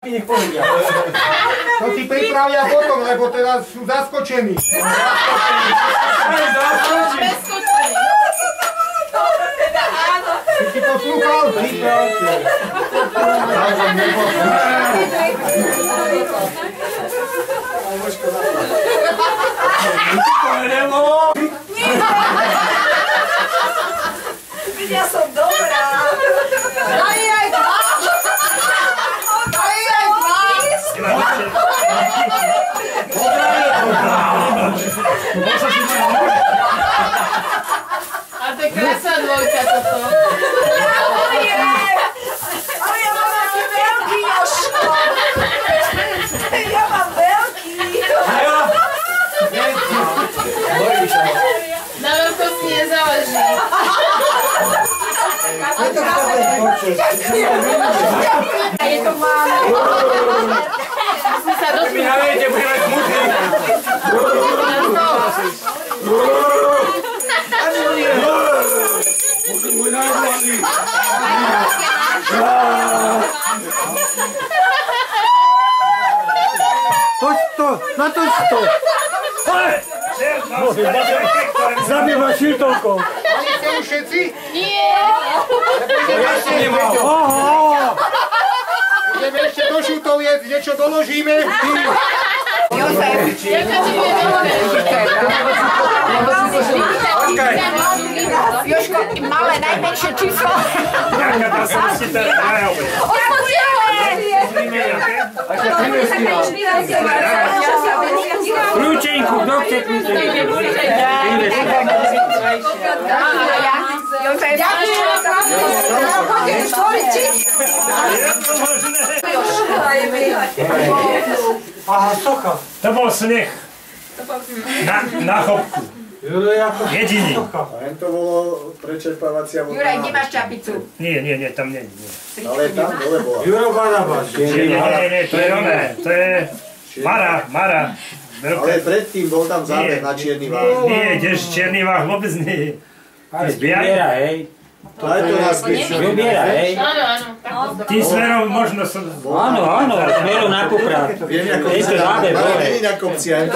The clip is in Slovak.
Nech povedia. To si pripravia potom, lebo teraz sú zaskočení. Ty si poslúchal? Ja som dobrá. Aj dva. A to je krásna dvojka toto. Ale ja mám taký veľký, Jožko. Ja mám veľký. Na veľkosti nezáleží. Je to máme. Musím sa dotknúť. Nalejte, budeme smutní. Môj najhlavný. Poď to, natoč to. Zabýva šiltovkou. Mali ste už všetci? Nie. Ja som nemal. Ideme ešte do Šutoviec, niečo doložíme. Jozef. Jožko, malé, najmenšie číslo. Jaká tá sa musíte najavať. Kľúčenku, kto chce kľúčenku? Jozef. Aha, socha. To bol sneh. Na chopku. Jediný. To bolo prečerpávacia voda. Juraj, kde máš čapicu? Nie, tam nie. Ale tam dole bola. Juro Barabáš. Nie, to je oné. To je Mara. Ale predtým bol tam záber na Čierny Váh. Nie, kdež Čierny Váh vôbec nie. Vybiera, hej. Aj to nás Vybiera, hej. Áno. Tým smerom možno som... Áno, smerom na Kuprát. Viem, ako Ešte vyzerá, záber, ale dole. není na kopci. Áno.